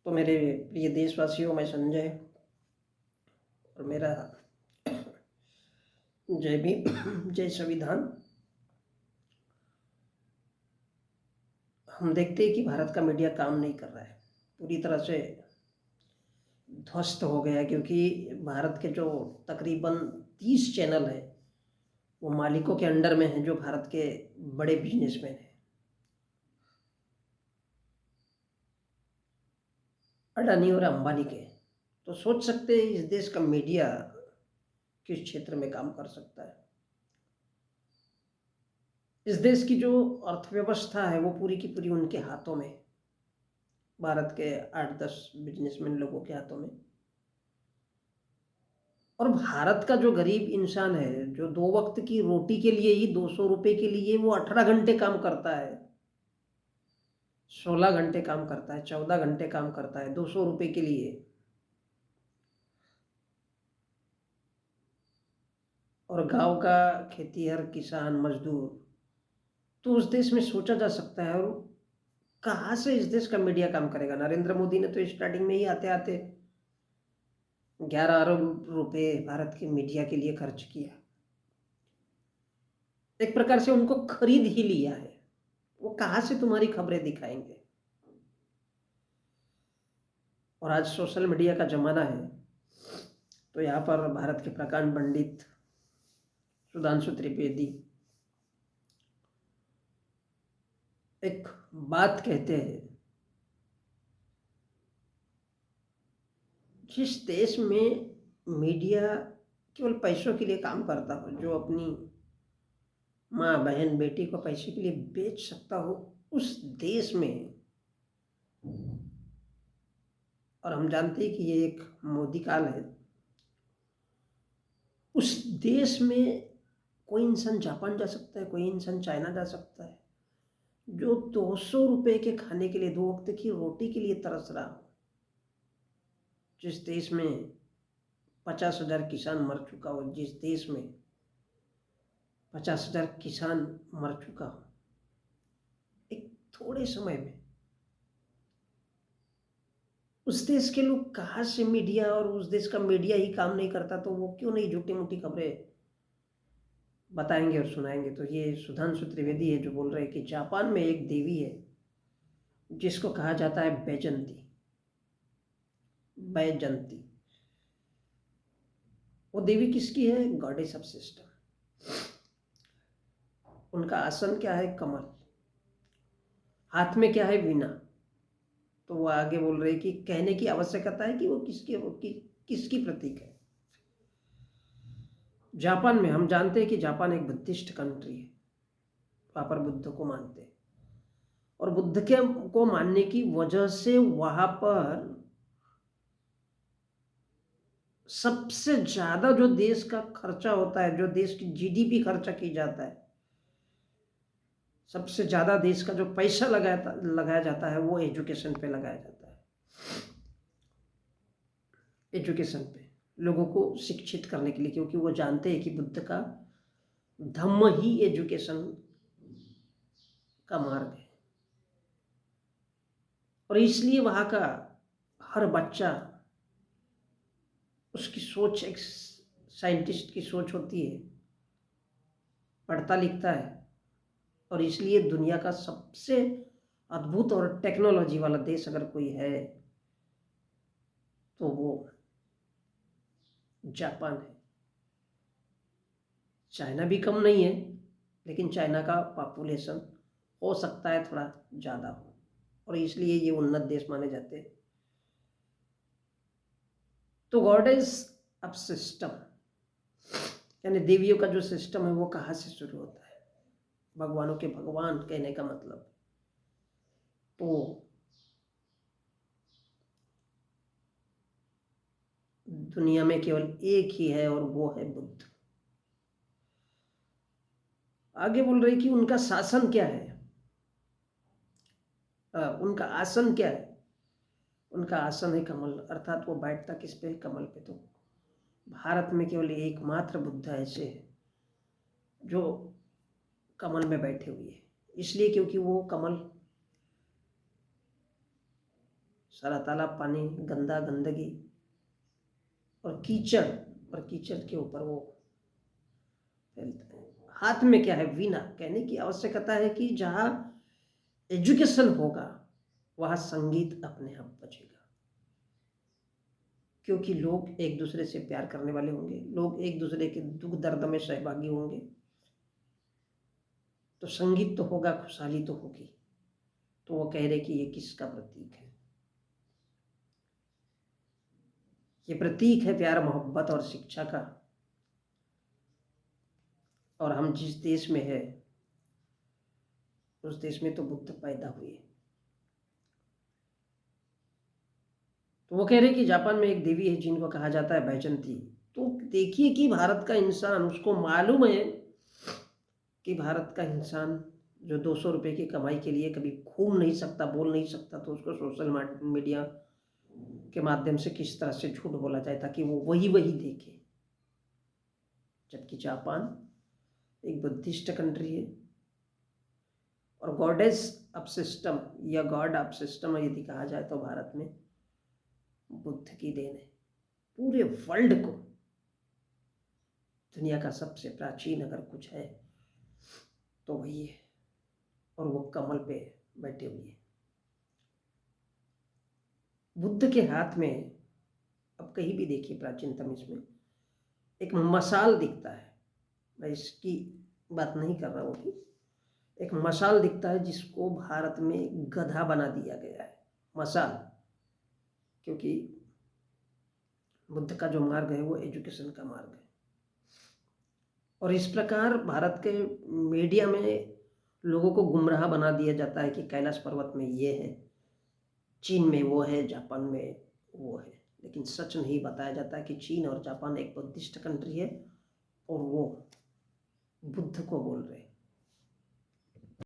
तो मेरे प्रिय देशवासियों, मैं संजय और मेरा जय भीम जय संविधान। हम देखते हैं कि भारत का मीडिया काम नहीं कर रहा है, पूरी तरह से ध्वस्त हो गया है, क्योंकि भारत के जो तकरीबन 30 चैनल हैं वो मालिकों के अंडर में हैं, जो भारत के बड़े बिजनेसमैन हैं, अडानी और अंबानी के। तो सोच सकते हैं इस देश का मीडिया किस क्षेत्र में काम कर सकता है। इस देश की जो अर्थव्यवस्था है वो पूरी की पूरी उनके हाथों में, भारत के 8-10 बिजनेसमैन लोगों के हाथों में। और भारत का जो गरीब इंसान है, जो 2 वक्त की रोटी के लिए ही 200 रुपए के लिए वो 18 घंटे काम करता है, 16 घंटे काम करता है, 14 घंटे काम करता है 200 रुपए के लिए। और गांव का खेतीहर किसान मजदूर, तो उस देश में सोचा जा सकता है। और कहाँ से इस देश का मीडिया काम करेगा? नरेंद्र मोदी ने तो स्टार्टिंग में ही आते आते 11 अरब रुपए भारत के मीडिया के लिए खर्च किया। एक प्रकार से उनको खरीद ही लिया है। वो कहाँ से तुम्हारी खबरें दिखाएंगे? और आज सोशल मीडिया का जमाना है, तो यहाँ पर भारत के प्रकांड पंडित सुधांशु त्रिवेदी एक बात कहते हैं, जिस देश में मीडिया केवल पैसों के लिए काम करता हो, जो अपनी माँ बहन बेटी को पैसे के लिए बेच सकता हो, उस देश में, और हम जानते हैं कि ये एक मोदी काल है, उस देश में कोई इंसान जापान जा सकता है, कोई इंसान चाइना जा सकता है, जो 200 रुपए के खाने के लिए, 2 वक्त की रोटी के लिए तरस रहा हो। जिस देश में 50,000 किसान मर चुका हो, जिस देश में 50,000 किसान मर चुका हो एक थोड़े समय में, उस देश के लोग कहाँ से मीडिया, और उस देश का मीडिया ही काम नहीं करता तो वो क्यों नहीं झूठी मूठी खबरें बताएंगे और सुनाएंगे? तो ये सुधांशु त्रिवेदी है जो बोल रहे हैं कि जापान में एक देवी है जिसको कहा जाता है बैजंती। बैजंती वो देवी किसकी है? Goddess of system. उनका आसन क्या है? कमल। हाथ में क्या है? वीणा। तो वो आगे बोल रहे हैं कि कहने की आवश्यकता है कि वो किसकी प्रतीक है। जापान में हम जानते हैं कि जापान एक बुद्धिस्ट कंट्री है, वहाँ पर बुद्ध को मानते हैं, और बुद्ध के को मानने की वजह से वहाँ पर सबसे ज़्यादा जो देश का खर्चा होता है, जो देश की जीडीपी खर्चा की जाता है, सबसे ज़्यादा देश का जो पैसा लगाया जाता है वो एजुकेशन पे लगाया जाता है। एजुकेशन पे, लोगों को शिक्षित करने के लिए, क्योंकि वो जानते हैं कि बुद्ध का धम्म ही एजुकेशन का मार्ग है। और इसलिए वहाँ का हर बच्चा, उसकी सोच एक साइंटिस्ट की सोच होती है, पढ़ता लिखता है, और इसलिए दुनिया का सबसे अद्भुत और टेक्नोलॉजी वाला देश अगर कोई है तो वो जापान है। चाइना भी कम नहीं है, लेकिन चाइना का पॉपुलेशन हो सकता है थोड़ा ज़्यादा हो, और इसलिए ये उन्नत देश माने जाते हैं। तो गॉडेस ऑफ सिस्टम, यानी देवियों का जो सिस्टम है वो कहाँ से शुरू होता है? भगवानों के भगवान कहने का मतलब, तो दुनिया में केवल एक ही है और वो है बुद्ध। आगे बोल रहे कि उनका शासन क्या है, उनका आसन क्या है? उनका आसन है कमल, अर्थात वो बैठता किस पे है? कमल पे। तो भारत में केवल एकमात्र बुद्ध ऐसे है जो कमल में बैठे हुए हैं, इसलिए क्योंकि वो कमल सारा तालाब पानी, गंदा, गंदगी और कीचड़, और कीचड़ के ऊपर वो फैलता है। हाथ में क्या है? वीणा। कहने की आवश्यकता है कि जहाँ एजुकेशन होगा वहाँ संगीत अपने आप बचेगा, क्योंकि लोग एक दूसरे से प्यार करने वाले होंगे, लोग एक दूसरे के दुख दर्द में सहभागी होंगे, तो संगीत तो होगा, खुशहाली तो होगी। तो वो कह रहे कि ये किसका प्रतीक है? ये प्रतीक है प्यार, मोहब्बत और शिक्षा का। और हम जिस देश में है उस देश में तो बुद्ध पैदा हुए। तो वो कह रहे कि जापान में एक देवी है जिनको कहा जाता है बैजंती। तो देखिए कि भारत का इंसान, उसको मालूम है कि भारत का इंसान जो 200 रुपये की कमाई के लिए कभी घूम नहीं सकता, बोल नहीं सकता, तो उसको सोशल मीडिया के माध्यम से किस तरह से झूठ बोला जाए ताकि वो वही वही देखे। जबकि जापान एक बुद्धिस्ट कंट्री है और गॉडेस ऑफ सिस्टम या गॉड ऑफ सिस्टम यदि कहा जाए तो भारत में बुद्ध की देन है। पूरे वर्ल्ड को दुनिया का सबसे प्राचीन अगर कुछ है तो वही है, और वो कमल पे बैठे हुए हैं। बुद्ध के हाथ में, अब कहीं भी देखिए प्राचीनतम इसमें एक मशाल दिखता है। मैं इसकी बात नहीं कर रहा हूँ कि एक मशाल दिखता है जिसको भारत में गधा बना दिया गया है, मशाल। क्योंकि बुद्ध का जो मार्ग है वो एजुकेशन का मार्ग है। और इस प्रकार भारत के मीडिया में लोगों को गुमराह बना दिया जाता है कि कैलाश पर्वत में ये है, चीन में वो है, जापान में वो है। लेकिन सच नहीं बताया जाता है कि चीन और जापान एक बुद्धिस्ट कंट्री है और वो बुद्ध को बोल रहे हैं।